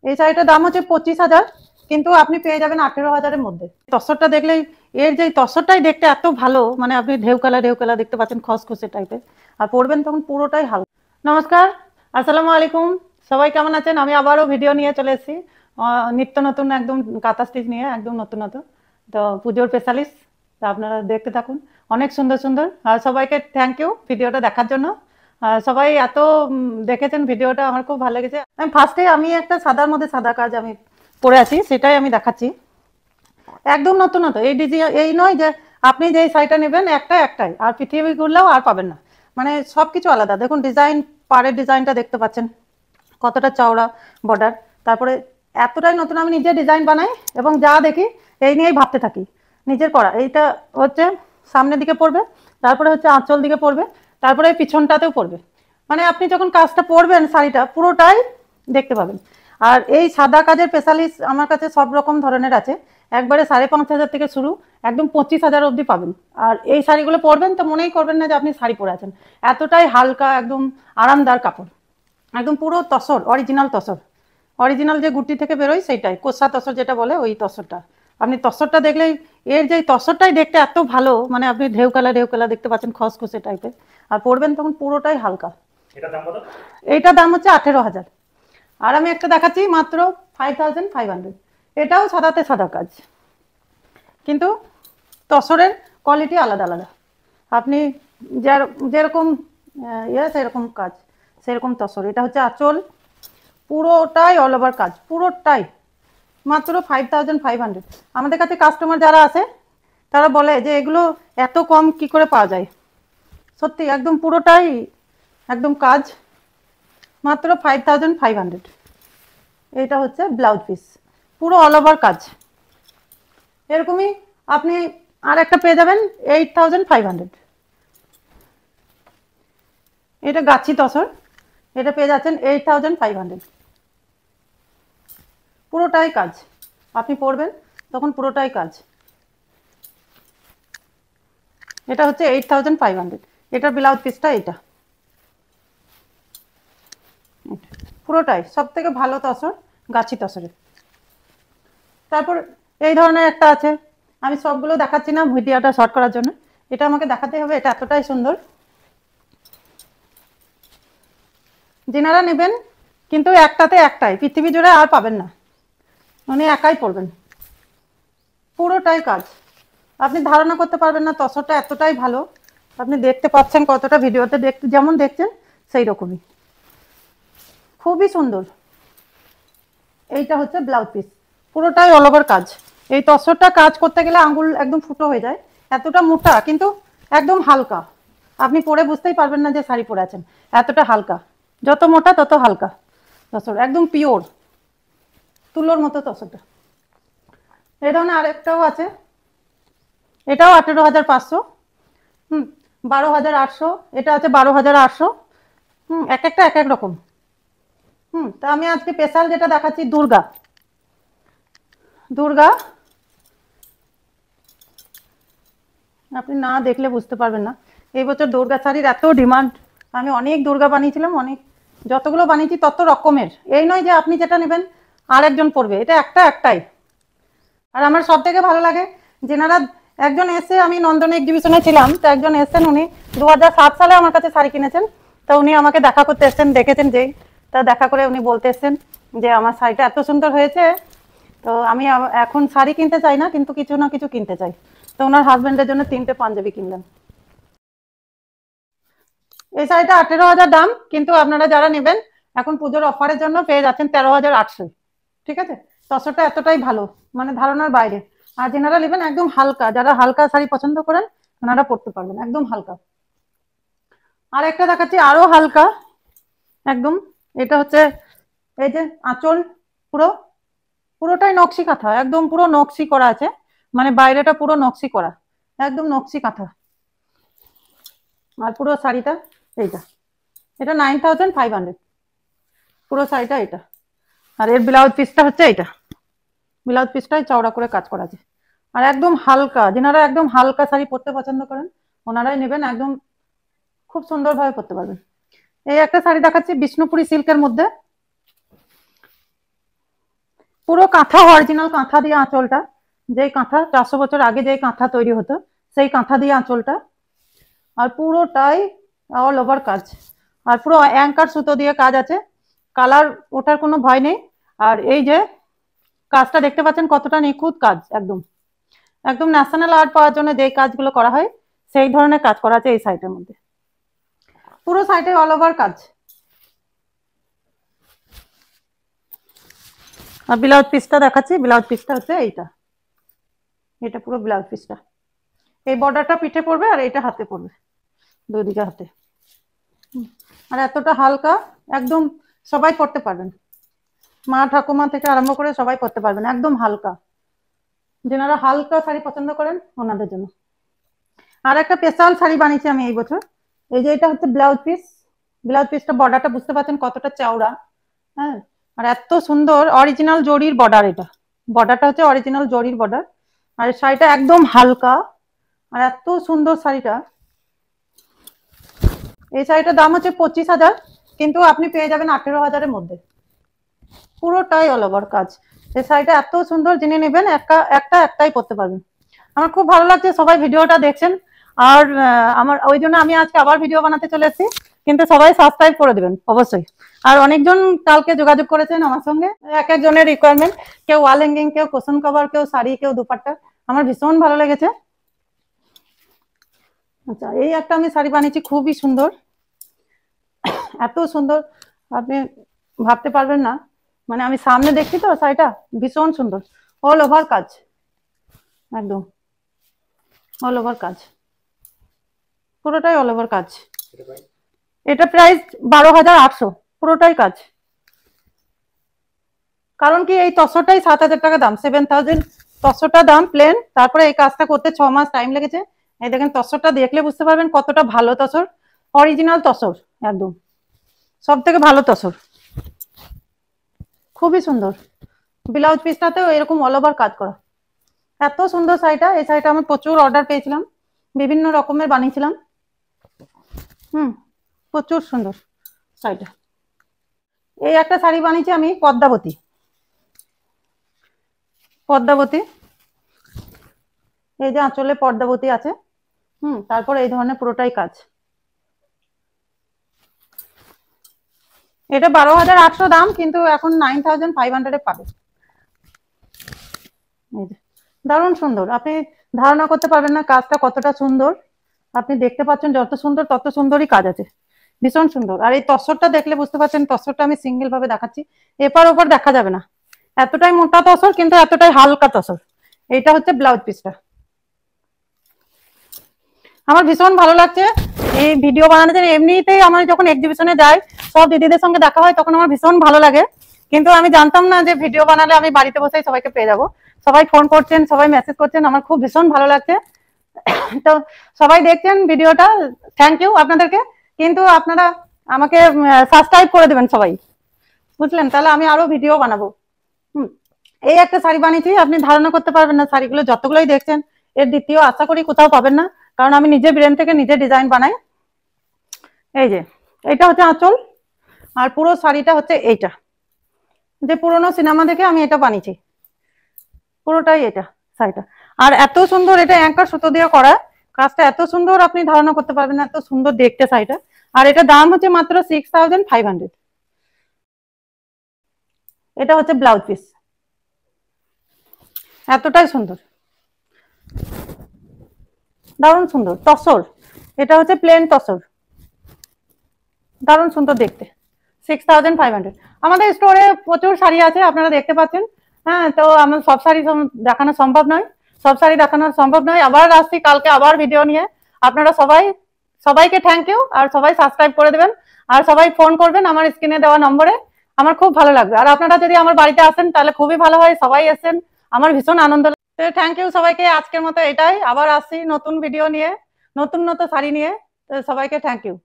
এই শাড়িটার দাম হচ্ছে 25,000, কিন্তু আপনি পেয়ে যাবেন 18,000-এর মধ্যে। তসরটা দেখলেই, এর যে তসরটাই দেখতে এত ভালো, মানে আপনি ঢেউ কালা দেখতে পাচ্ছেন, খসখসে টাইপের, আর পরবেন তখন পুরোটাই হালকা। নমস্কার, আসসালামু আলাইকুম, সবাই কেমন আছেন? আমি আবারও ভিডিও নিয়ে চলে এসেছি, নিত্য নতুন একদম কাঁথা স্টিচ নিয়ে, একদম নতুন নতুন। তো পুজোর স্পেশালিস্ট, তো আপনারা দেখতে থাকুন, অনেক সুন্দর সুন্দর। আর সবাইকে থ্যাংক ইউ ভিডিওটা দেখার জন্য। সবাই এত দেখেছেন ভিডিওটা, আমার খুব ভালো লেগেছে। আমি ফার্স্টে আমি একটা সাদার মধ্যে সাদা কাজ আমি পরে আছি, সেটাই আমি দেখাচ্ছি, একদম নতুন নতুন। এই ডিজাইন এই নয় যে আপনি যে শাড়িটা নেবেন একটাই, আর পৃথিবী ঘুরলেও আর পাবেন না, মানে সবকিছু আলাদা। দেখুন ডিজাইন, পাড়ের ডিজাইনটা দেখতে পাচ্ছেন কতটা চওড়া বর্ডার, তারপরে এতটাই নতুন। আমি নিজে ডিজাইন বানাই এবং যা দেখি এই নিয়েই ভাবতে থাকি, নিজের করা। এইটা হচ্ছে সামনের দিকে পড়বে, তারপরে হচ্ছে আঁচল দিকে পড়বে, তারপরে পিছনটাতেও পড়বে। মানে আপনি যখন কাজটা পরবেন শাড়িটা পুরোটাই দেখতে পাবেন। আর এই সাদা কাজের স্পেশালিস্ট আমার কাছে সব রকম ধরনের আছে, একবারে 5,500 থেকে শুরু, একদম 25,000 অবধি পাবেন। আর এই শাড়িগুলো পরবেন তো মনেই করবেন না যে আপনি শাড়ি পরে আছেন, এতটাই হালকা, একদম আরামদার কাপড়, একদম পুরো তসর, অরিজিনাল তসর, অরিজিনাল যে গুটি থেকে বেরোয় সেইটাই, কোষা তসর যেটা বলে, ওই তসরটা। আপনি তসরটা দেখলেই, এর যে তসরটাই দেখতে এত ভালো, মানে আপনি ঢেউ কালা দেখতে পাচ্ছেন, খসখসে টাইপের, আর পরবেন তখন পুরোটাই হালকা। এইটার দাম হচ্ছে 18,000। আর আমি একটা দেখাচ্ছি মাত্র 5,500। এটাও সাদাতে সাদা কাজ, কিন্তু তসরের কোয়ালিটি আলাদা আলাদা। আপনি যেরকম সেরকম কাজ, সেরকম তসর। এটা হচ্ছে আঁচল, পুরোটাই অল ওভার কাজ, পুরোটাই মাত্র 5,500। আমাদের কাছে কাস্টমার যারা আছে তারা বলে যে এগুলো এত কম কি করে পাওয়া যায়। সত্যি একদম পুরোটাই একদম কাজ, মাত্র 5,500। এটা হচ্ছে ব্লাউজ পিস, পুরো অল ওভার কাজ। এরকমই আপনি আর একটা পেয়ে যাবেন 8,500। এটা গাছি তসর, এটা পেয়ে যাচ্ছেন 8,500। পুরোটাই কাজ, আপনি পরবেন তখন পুরোটাই কাজ। এটা হচ্ছে 8,500। এটার ব্লাউজ পিসটা এটা, পুরোটাই সব থেকে ভালো তসর, গাছি তসরের। তারপর এই ধরনের একটা আছে, আমি সবগুলো দেখাচ্ছি না ভিডিওটা শর্ট করার জন্য, এটা আমাকে দেখাতে হবে, এটা এতটাই সুন্দর। যেনারা নেবেন কিন্তু একটাই, পৃথিবী জুড়ে আর পাবেন না, মানে একাই পরবেন, পুরোটাই কাজ। আপনি ধারণা করতে পারবেন না, তসরটা এতটাই ভালো। আপনি দেখতে পাচ্ছেন কতটা, ভিডিওতে দেখতে যেমন দেখছেন সেই রকমই, খুবই সুন্দর। এইটা হচ্ছে ব্লাউজ পিস, পুরোটাই অল ওভার কাজ। এই তসরটা কাজ করতে গেলে আঙ্গুল একদম ফুটো হয়ে যায়, এতটা মোটা কিন্তু একদম হালকা। আপনি পরে বুঝতেই পারবেন না যে শাড়ি পরে আছেন, এতটা হালকা, যত মোটা তত হালকা তসর, একদম পিওর তুলোর মতো তসরটা। এই ধরনের আরেকটাও আছে, এটাও 18,500। 12,800। এটা আছে 12,800। এক একটা এক এক রকম। তা আমি আজকে স্পেশাল যেটা দেখাচ্ছি, দুর্গা। দুর্গা আপনি না দেখলে বুঝতে পারবেন না, এই বছর দুর্গা শাড়ির এত ডিমান্ড। আমি অনেক দুর্গা বানিয়েছিলাম, অনেক, যতগুলো বানিয়েছি তত রকমের। এই নয় যে আপনি যেটা নেবেন আর একজন পরবে, এটা একটাই। আর আমার সব থেকে ভালো লাগে যেনারা, একজন এসে, আমি নন্দনে এক্সিবিশনে ছিলাম, তো একজন এসেছেন, উনি 2007 সালে আমার কাছে শাড়ি কিনেছেন। তো উনি আমাকে দেখা করতে এসেছেন, দেখেছেন যেই, তা দেখা করে উনি বলতে এসেছেন যে আমার শাড়িটা এত সুন্দর হয়েছে, তো আমি এখন শাড়ি কিনতে চাই না, কিন্তু কিছু না কিছু কিনতে চাই। তো ওনার হাজবেন্ডের জন্য 3টে পাঞ্জাবি কিনলেন। এই শাড়িটা 18,000 দাম, কিন্তু আপনারা যারা নেবেন এখন পুজোর অফারের জন্য পেয়ে যাচ্ছেন 13,800। ঠিক আছে, তসরটা এতটাই ভালো, মানে ধারণার বাইরে। আর যেনারা নেবেন একদম হালকা, যারা হালকা শাড়ি পছন্দ করেন ওনারা পরতে পারবেন, একদম হালকা। আর একটা দেখাচ্ছি আরো হালকা একদম। এটা হচ্ছে এই যে আঁচল, পুরো পুরোটাই নকশি কাঁথা, একদম পুরো নকশি করা আছে, মানে বাইরেটা পুরো নকশি করা, একদম নকশি কাঁথা। আর পুরো শাড়িটা এইটা, এটা 9,500 পুরো শাড়িটা এটা। আর এর ব্লাউজ পিসটা হচ্ছে এটা, ব্লাউজ পিসটাই চওড়া করে কাজ করা আছে। আর একদম হালকা, যেনারা একদম হালকা শাড়ি পরতে পছন্দ করেন ওনারাই নেবেন, একদম খুব সুন্দরভাবে পরতে পারবেন। এই একটা শাড়ি দেখাচ্ছি বিষ্ণুপুরি সিল্কের মধ্যে, পুরো কাঁথা, অরিজিনাল কাঁথা দিয়ে আঁচলটা, যেই কাঁথা 400 বছর আগে যেই কাঁথা তৈরি হতো সেই কাঁথা দিয়ে আঁচলটা, আর পুরোটাই অল ওভার কাজ, আর পুরো অ্যাঙ্কার সুতো দিয়ে কাজ আছে, কালার ওঠার কোনো ভয় নেই। আর এই যে কাজটা দেখতে পাচ্ছেন কতটা নিখুঁত কাজ, একদম একদম ন্যাশনাল আর্ট পাওয়ার জন্য যে কাজগুলো করা হয় সেই ধরনের কাজ করা আছে এই সাইটের মধ্যে, পুরো সাইটে অল ওভার কাজ। আর ব্লাউজ পিসটা দেখাচ্ছি, ব্লাউজ পিসটা হচ্ছে এইটা, এটা পুরো ব্লাউজ পিসটা, এই বর্ডারটা পিঠে পড়বে আর এটা হাতে পড়বে, দুদিকে হাতে। আর এতটা হালকা, একদম সবাই পড়তে পারবেন, মা ঠাকুমা থেকে আরম্ভ করে সবাই পড়তে পারবেন, একদম হালকা, যেনারা হালকা শাড়ি পছন্দ করেন ওনাদের জন্য। আর একটা স্পেশাল শাড়ি বানিয়েছি আমি এই বছর, এই যে এটা হচ্ছে ব্লাউজ পিস, ব্লাউজ পিসটা বর্ডারটা বুঝতে পারছেন কতটা চওড়া, হ্যাঁ, আর এত সুন্দর অরিজিনাল জরির বর্ডার, এটা বর্ডারটা হচ্ছে অরিজিনাল জরির বর্ডার, আর শাড়িটা একদম হালকা, আর এত সুন্দর শাড়িটা। এই শাড়িটার দাম হচ্ছে 25,000, কিন্তু আপনি পেয়ে যাবেন 18,000-এর মধ্যে, পুরোটাই অল ওভার কাজ। এই শাড়িটা এত সুন্দর, যিনি নেবেন একটাই পরতে পারবেন। আমার খুব ভালো লাগছে সবাই ভিডিওটা দেখছেন, আর আমার ওই জন্য আমি আজকে আবার ভিডিও বানাতে চলে এসেছি, কিন্তু সবাই সাবস্ক্রাইব করে দেবেন অবশ্যই। আর অনেকজন কালকে যোগাযোগ করেছেন আমার সঙ্গে, এক একজনের রিকোয়ারমেন্ট, কেউ ওয়াল হ্যাঙ্গিং, কেউ কুশন কভার, কেউ শাড়ি, কেউ দুপাট্টা, আমার ভীষণ ভালো লেগেছে। আচ্ছা, এই একটা আমি শাড়ি বানিয়েছি, খুবই সুন্দর, এত সুন্দর আপনি ভাবতে পারবেন না, মানে আমি সামনে দেখছি তো শাড়িটা, ভীষণ সুন্দর, অল ওভার কাজ, একদম অল ওভার কাজ, পুরোটাই অল ওভার কাজ। এটা প্রাইস 12,800, পুরোটাই কাজ। কারণ কি এই তসরটাই 7,000 টাকা দাম, 7,000 তসরটা দাম প্লেন, তারপরে এই কাজটা করতে 6 মাস টাইম লেগেছে। এই দেখেন তসরটা দেখলে বুঝতে পারবেন কতটা ভালো তসর, অরিজিনাল তসর, একদম সব থেকে ভালো তসর, খুবই সুন্দর। ব্লাউজ পিসটাতেও এরকম অল ওভার কাজ করা, এত সুন্দর শাড়িটা। এই শাড়িটা আমি প্রচুর অর্ডার পেয়েছিলাম, বিভিন্ন রকমের বানিয়েছিলাম, প্রচুর সুন্দর শাড়িটা। এই একটা শাড়ি বানিয়েছি আমি, পদ্মাবতী, পদ্মাবতী, এই যে আঁচলে পদ্মাবতী আছে, তারপর এই ধরনের পুরোটাই কাজ। এটা 12,800 দাম, কিন্তু এখন 9,500-এ পাবে। দারুণ সুন্দর, আপনি ধারণা করতে পারবেন না কাজটা কতটা সুন্দর, আপনি দেখতে পাচ্ছেন যত সুন্দর তত সুন্দরই কাজ আছে, ভীষণ সুন্দর। আর এই তসরটা দেখলে বুঝতে পারছেন, তসরটা আমি সিঙ্গেল ভাবে দেখাচ্ছি, এপার ওপর দেখা যাবে না, এতটাই মোটা তসর কিন্তু এতটাই হালকা তসর। এইটা হচ্ছে ব্লাউজ পিসটা। আমার ভীষণ ভালো লাগছে এই ভিডিও বানানোর জন্য, এমনিতেই আমার যখন এক্সিবিশনে যাই সব দিদিদের সঙ্গে দেখা হয় তখন আমার ভীষণ ভালো লাগে, কিন্তু আমি জানতাম না যে ভিডিও বানালে আমি বাড়িতে বসেই সবাইকে পেয়ে যাবো। সবাই ফোন করছেন, সবাই মেসেজ করছেন, আমার খুব ভীষণ ভালো লাগছে। তো সবাই দেখছেন ভিডিওটা, থ্যাংক ইউ আপনাদেরকে, কিন্তু আপনারা আমাকে সাবস্ক্রাইব করে দেবেন সবাই, বুঝলেন, তাহলে আমি আরো ভিডিও বানাবো। এই একটা শাড়ি বানিয়েছি, আপনি ধারণা করতে পারবেন না, শাড়িগুলো যতগুলোই দেখছেন এর দ্বিতীয় আশা করি কোথাও পাবেন না, কারণ আমি নিজে ব্রেন থেকে নিজে ডিজাইন বানাই। এই যে এটা হচ্ছে আঁচল, আর পুরো শাড়িটা হচ্ছে এইটা, যে পুরোনো সিনেমা দেখে আমি এটা বানিয়েছি, পুরোটাই এটা শাড়িটা। আর এত সুন্দর, এটা অ্যাঙ্কার সুতো দিয়ে করা, কাজটা এত সুন্দর আপনি ধারণা করতে পারবেন না, এত সুন্দর দেখতে শাড়িটা। আর এটা দাম হচ্ছে মাত্র 6,500। এটা হচ্ছে ব্লাউজ পিস, এতটাই সুন্দর, দারুণ সুন্দর তসর, এটা হচ্ছে প্লেন তসর, দারুণ সুন্দর দেখতে, 6,500। আমাদের স্টোরে প্রচুর শাড়ি আছে, আপনারা দেখতে পাচ্ছেন, হ্যাঁ, তো আমার সব শাড়ি দেখানো সম্ভব নয়, সব শাড়ি দেখানো সম্ভব নয়। আবার আসছি কালকে আবার ভিডিও নিয়ে, আপনারা সবাইকে থ্যাংক ইউ, আর সবাই সাবস্ক্রাইব করে দেবেন, আর সবাই ফোন করবেন আমার স্ক্রিনে দেওয়া নম্বরে, আমার খুব ভালো লাগবে। আর আপনারা যদি আমার বাড়িতে আসেন তাহলে খুবই ভালো হয়, সবাই এসেন, আমার ভীষণ আনন্দ লাগে। থ্যাংক ইউ সবাইকে, আজকের মতো এটাই, আবার আসছি নতুন ভিডিও নিয়ে, নতুন নতুন শাড়ি নিয়ে, তো সবাইকে থ্যাংক ইউ।